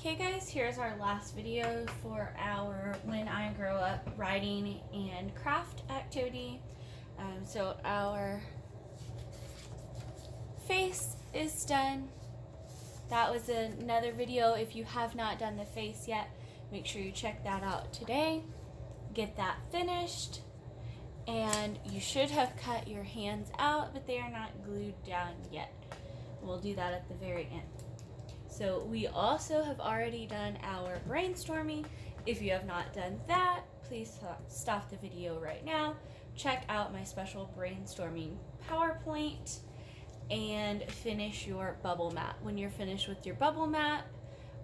Okay guys, here's our last video for our When I Grow Up writing and craft activity. So our face is done. That was another video. If you have not done the face yet, make sure you check that out today. Get that finished. And you should have cut your hands out, but they are not glued down yet. We'll do that at the very end. So we also have already done our brainstorming. If you have not done that, please stop the video right now. Check out my special brainstorming PowerPoint and finish your bubble map. When you're finished with your bubble map,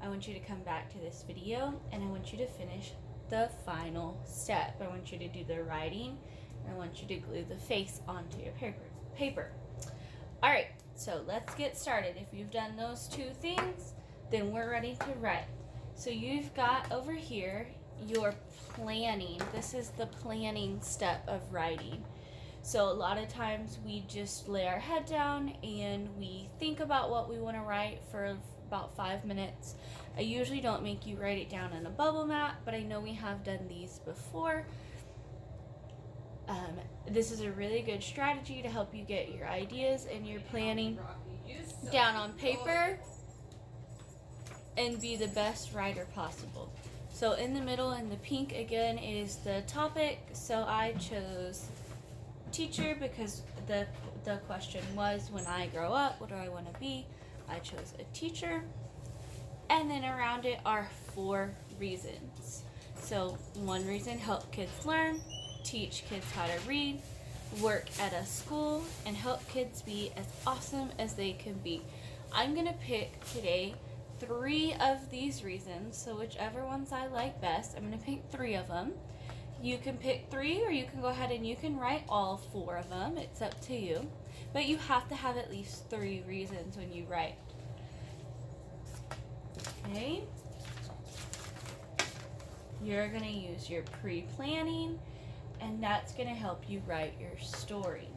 I want you to come back to this video and I want you to finish the final step. I want you to do the writing and I want you to glue the face onto your paper. All right. So let's get started. If you've done those two things, then we're ready to write. So you've got over here your planning. This is the planning step of writing. So a lot of times we just lay our head down and we think about what we want to write for about 5 minutes. I usually don't make you write it down in a bubble map, but I know we have done these before. This is a really good strategy to help you get your ideas and your planning down on paper and be the best writer possible. So in the middle in the pink again is the topic. So I chose teacher because the question was, when I grow up, what do I want to be? I chose a teacher. And then around it are 4 reasons. So 1 reason, help kids learn. Teach kids how to read, work at a school, and help kids be as awesome as they can be. I'm going to pick today 3 of these reasons, so whichever ones I like best, I'm going to pick 3 of them. You can pick 3 or you can go ahead and you can write all 4 of them. It's up to you. But you have to have at least 3 reasons when you write. Okay? You're going to use your pre-planning, and that's going to help you write your story.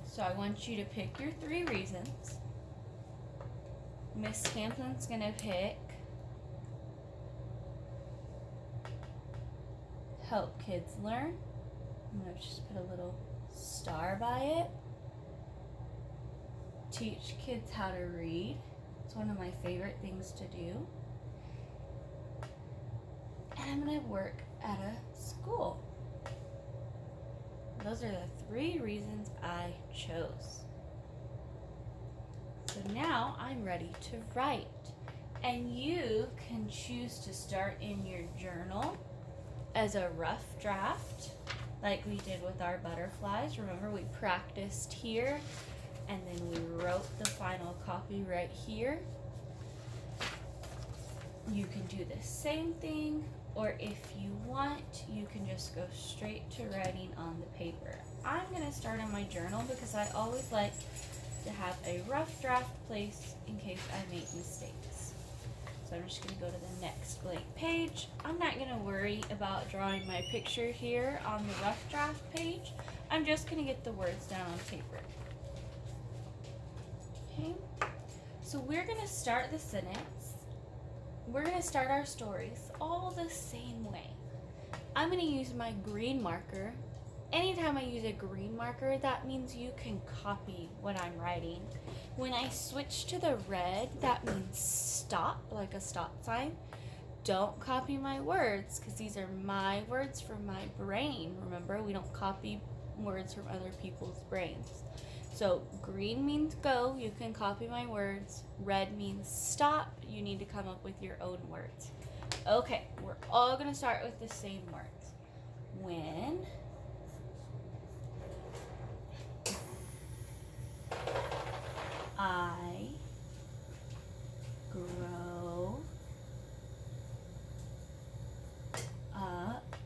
So I want you to pick your 3 reasons. Miss Hampton's going to pick help kids learn. I'm going to just put a little star by it. Teach kids how to read. It's one of my favorite things to do. And I'm going to work at a school. Those are the 3 reasons I chose. So now I'm ready to write. And you can choose to start in your journal as a rough draft, like we did with our butterflies. Remember, we practiced here, and then we wrote the final copy right here. You can do the same thing, or if you want, you can just go straight to writing on the paper. I'm going to start in my journal because I always like to have a rough draft place in case I make mistakes. So I'm just going to go to the next blank page. I'm not going to worry about drawing my picture here on the rough draft page. I'm just going to get the words down on paper. Okay, so we're going to start the sentence. We're going to start our stories all the same way. I'm going to use my green marker. Anytime I use a green marker, that means you can copy what I'm writing. When I switch to the red, that means stop, like a stop sign. Don't copy my words, because these are my words from my brain. Remember, we don't copy words from other people's brains. So green means go, you can copy my words. Red means stop, you need to come up with your own words. Okay, we're all going to start with the same words. When I grow up,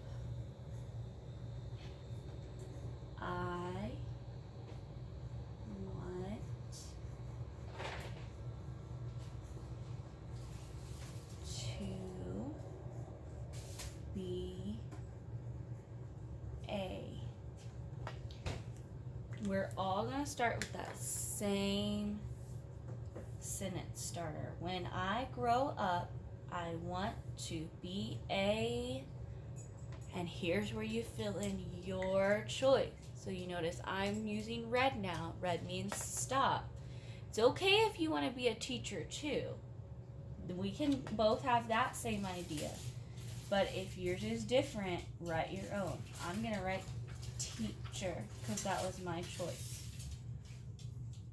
I want to be a. We're all going to start with that same sentence starter. When I grow up, I want to be a, and here's where you fill in your choice. So you notice I'm using red now. Red means stop. It's okay if you want to be a teacher too. We can both have that same idea. But if yours is different, write your own. I'm going to write teacher because that was my choice.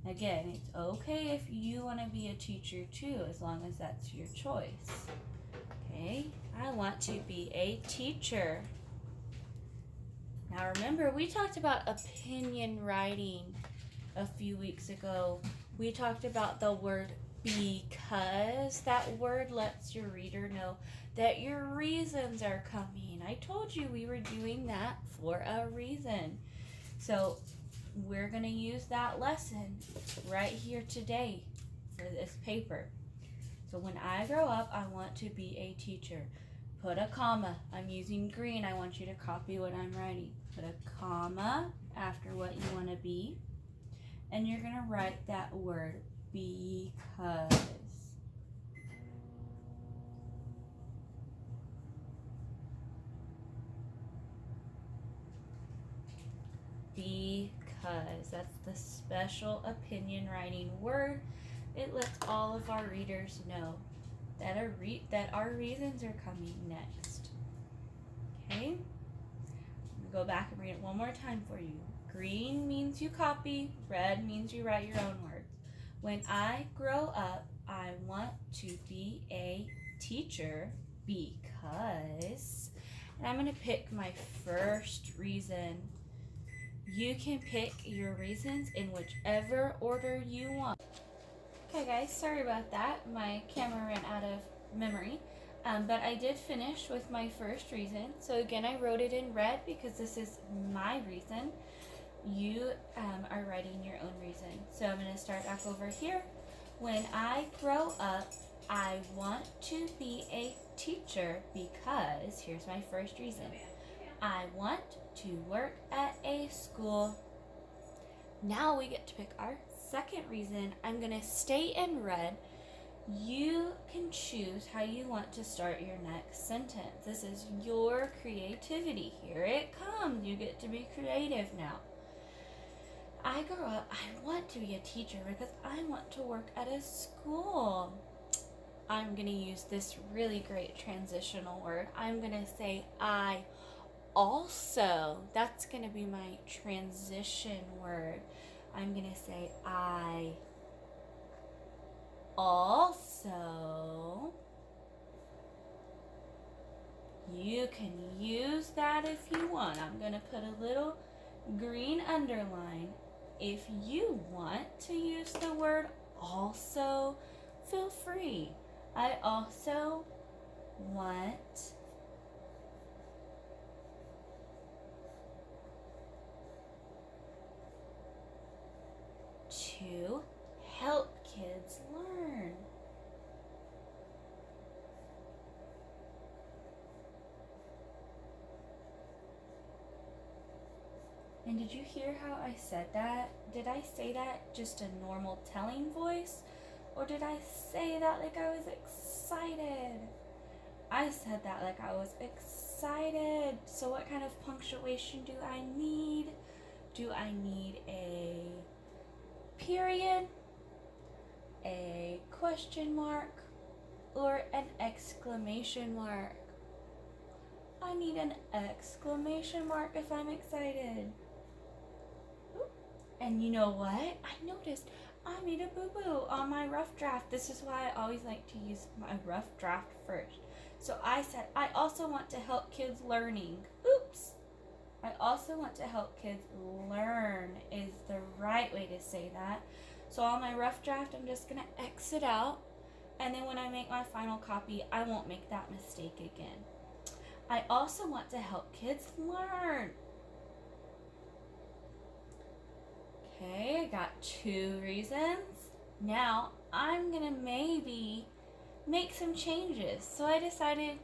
Again, it's okay if you want to be a teacher too, as long as that's your choice. Okay, I want to be a teacher. Now remember, we talked about opinion writing a few weeks ago. We talked about the word because. That word lets your reader know that your reasons are coming. I told you we were doing that for a reason. So we're going to use that lesson right here today for this paper. So when I grow up, I want to be a teacher. Put a comma. I'm using green. I want you to copy what I'm writing. Put a comma after what you want to be. And you're going to write that word because. Because. That's the special opinion writing word. It lets all of our readers know that our reasons are coming next. Okay? Go back and read it one more time for you. Green means you copy. Red means you write your own words. When I grow up, I want to be a teacher because, and I'm going to pick my first reason. You can pick your reasons in whichever order you want. Okay guys, sorry about that. My camera ran out of memory. But I did finish with my first reason. So again, I wrote it in red because this is my reason. You are writing your own reason. So I'm going to start back over here. When I grow up, I want to be a teacher because, here's my first reason. I want to work at a school. Now we get to pick our second reason. I'm going to stay in red. You can choose how you want to start your next sentence. This is your creativity. Here it comes. You get to be creative now. I grow up, I want to be a teacher because I want to work at a school. I'm going to use this really great transitional word. I'm going to say I also. That's going to be my transition word. I'm going to say I also. You can use that if you want. I'm going to put a little green underline. If you want to use the word also, feel free. I also want to help kids learn. And did you hear how I said that? Did I say that just a normal telling voice? Or did I say that like I was excited? I said that like I was excited. So what kind of punctuation do I need? Do I need a period, a question mark, or an exclamation mark? I need an exclamation mark if I'm excited. And you know what? I noticed I made a boo-boo on my rough draft. This is why I always like to use my rough draft first. So I said, I also want to help kids learning. Oops. I also want to help kids learn is the right way to say that. So on my rough draft, I'm just going to X it out. And then when I make my final copy, I won't make that mistake again. I also want to help kids learn. Okay, I got 2 reasons. Now I'm gonna maybe make some changes. So I decided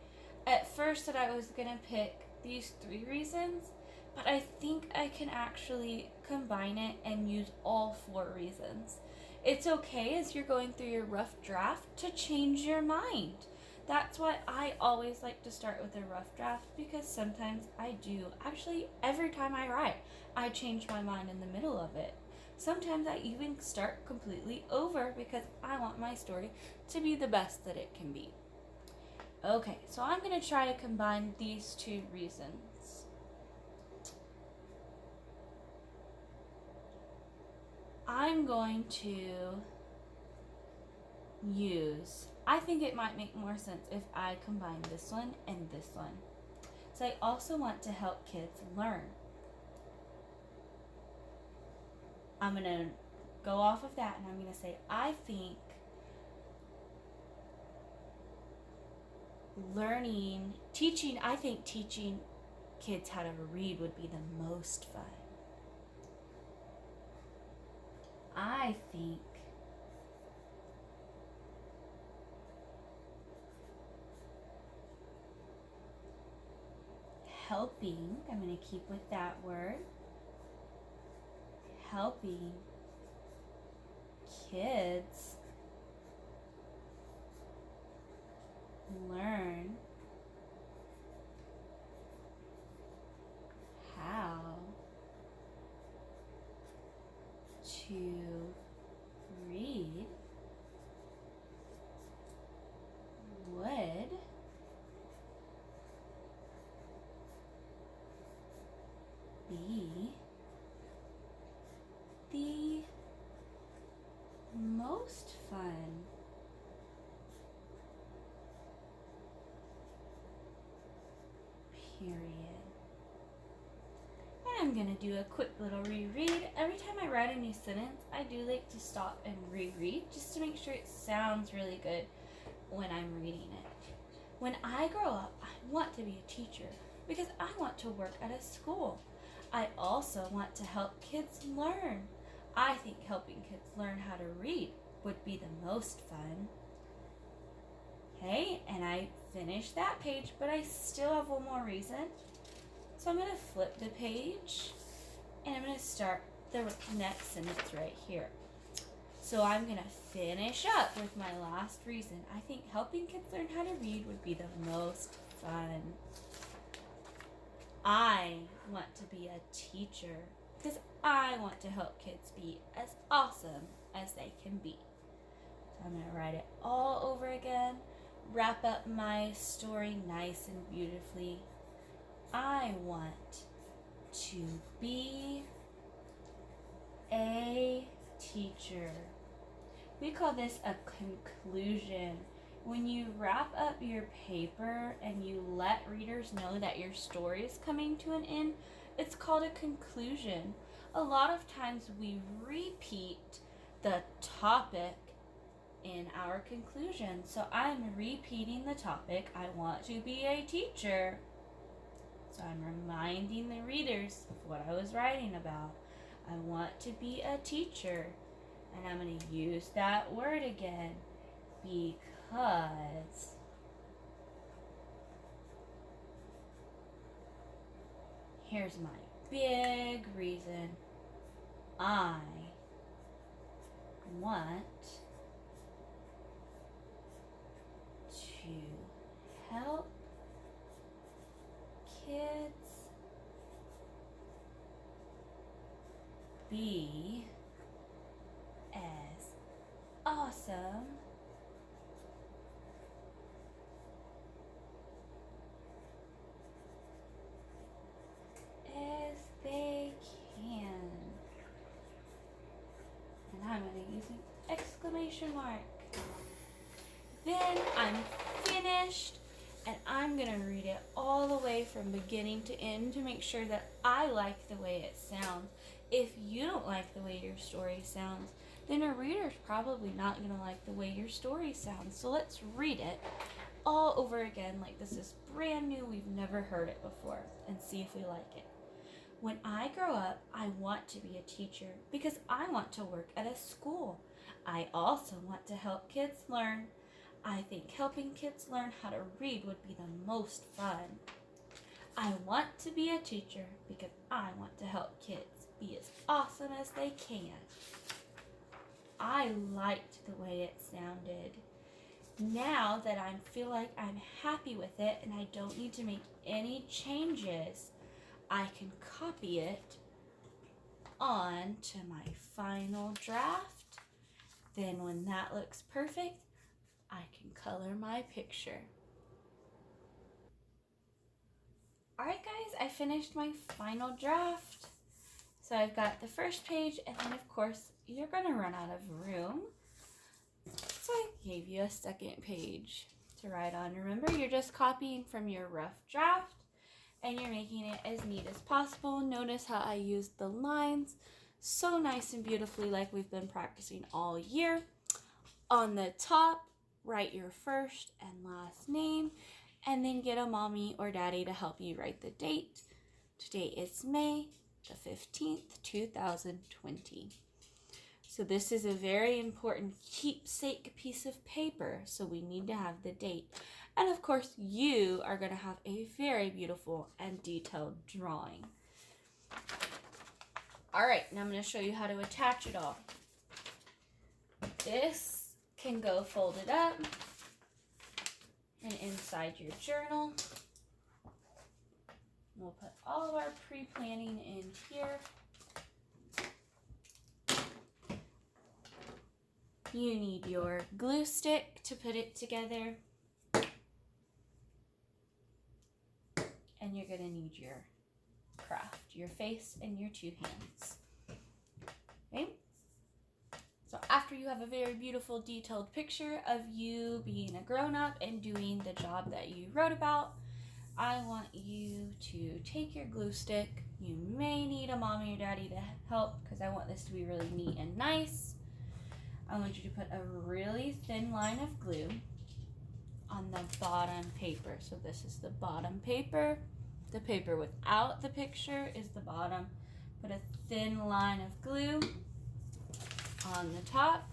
at first that I was gonna pick these 3 reasons, but I think I can actually combine it and use all 4 reasons. It's okay as you're going through your rough draft to change your mind. That's why I always like to start with a rough draft, because sometimes I do. Actually, every time I write, I change my mind in the middle of it. Sometimes I even start completely over because I want my story to be the best that it can be. Okay, so I'm going to try to combine these two reasons. I'm going to use, I think it might make more sense if I combine this one and this one. So I also want to help kids learn. I'm going to go off of that and I'm going to say, I think teaching kids how to read would be the most fun. I think helping, I'm going to keep with that word, helping kids learn how to read would be the most fun. Period. And I'm going to do a quick little reread. Every time I write a new sentence, I do like to stop and reread just to make sure it sounds really good when I'm reading it. When I grow up, I want to be a teacher because I want to work at a school. I also want to help kids learn. I think helping kids learn how to read would be the most fun. Okay, and I finished that page, but I still have one more reason. So I'm going to flip the page and I'm going to start the next sentence right here. So I'm going to finish up with my last reason. I think helping kids learn how to read would be the most fun. I want to be a teacher because I want to help kids be as awesome as they can be. So I'm going to write it all over again, wrap up my story nice and beautifully. I want to be a teacher. We call this a conclusion. When you wrap up your paper and you let readers know that your story is coming to an end, it's called a conclusion. A lot of times we repeat the topic in our conclusion. So I'm repeating the topic, I want to be a teacher. So I'm reminding the readers of what I was writing about. I want to be a teacher. And I'm going to use that word again because here's my big reason. I want to help kids be as awesome as they can. And I'm going to use an exclamation mark. Then I'm finished and I'm going to read it all the way from beginning to end to make sure that I like the way it sounds. If you don't like the way your story sounds, then a reader's probably not going to like the way your story sounds. So let's read it all over again like this is brand new, we've never heard it before, and see if we like it. When I grow up, I want to be a teacher because I want to work at a school. I also want to help kids learn. I think helping kids learn how to read would be the most fun. I want to be a teacher because I want to help kids be as awesome as they can. I liked the way it sounded. Now that I feel like I'm happy with it and I don't need to make any changes, I can copy it on to my final draft. Then when that looks perfect, I can color my picture. Alright guys, I finished my final draft. So I've got the first page, and then of course you're gonna run out of room. So I gave you a second page to write on. Remember, you're just copying from your rough draft and you're making it as neat as possible. Notice how I used the lines so nice and beautifully like we've been practicing all year. On the top, write your first and last name, and then get a mommy or daddy to help you write the date. Today is May the 15th, 2020. So this is a very important keepsake piece of paper, so we need to have the date. And of course, you are going to have a very beautiful and detailed drawing. All right, now I'm going to show you how to attach it all. This can go folded up and inside your journal. We'll put all of our pre-planning in here. You need your glue stick to put it together. And you're gonna need your craft, your face and your two hands. Okay? So after you have a very beautiful detailed picture of you being a grown-up and doing the job that you wrote about, I want you to take your glue stick. You may need a mommy or daddy to help because I want this to be really neat and nice. I want you to put a really thin line of glue on the bottom paper. So this is the bottom paper. The paper without the picture is the bottom. Put a thin line of glue on the top.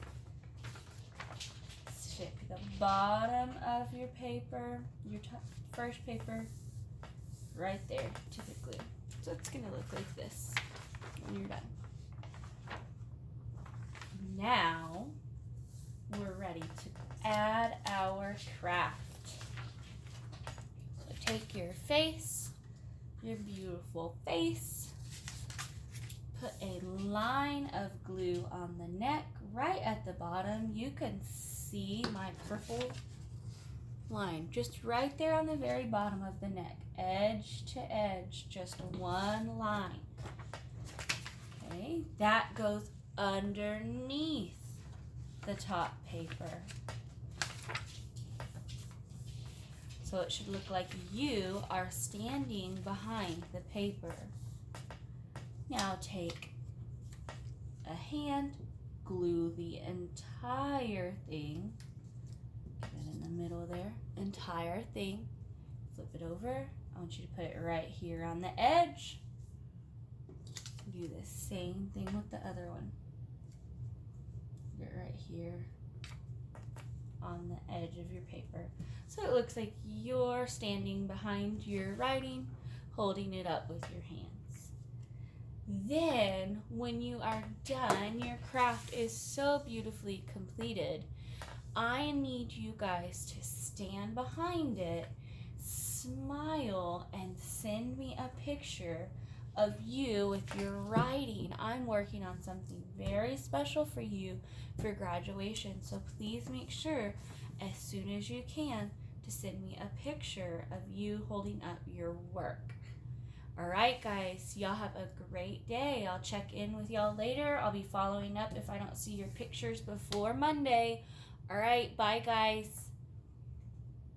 Stick the bottom of your paper, your first paper, right there to the glue. So it's gonna look like this when you're done. Now we're ready to add our craft. So take your face, your beautiful face, put a line of glue on the neck right at the bottom. You can see my purple line just right there on the very bottom of the neck, edge to edge, just one line. Okay, that goes underneath the top paper. So it should look like you are standing behind the paper. Now take a hand, glue the entire thing, get it in the middle there, entire thing, flip it over. I want you to put it right here on the edge. Do the same thing with the other one. Get right here on the edge of your paper. So it looks like you're standing behind your writing, holding it up with your hands. Then when you are done, your craft is so beautifully completed, I need you guys to stand behind it, smile, and send me a picture of you with your writing. I'm working on something very special for you for graduation, so please make sure as soon as you can to send me a picture of you holding up your work. All right, guys, y'all have a great day. I'll check in with y'all later. I'll be following up if I don't see your pictures before Monday. All right, bye, guys.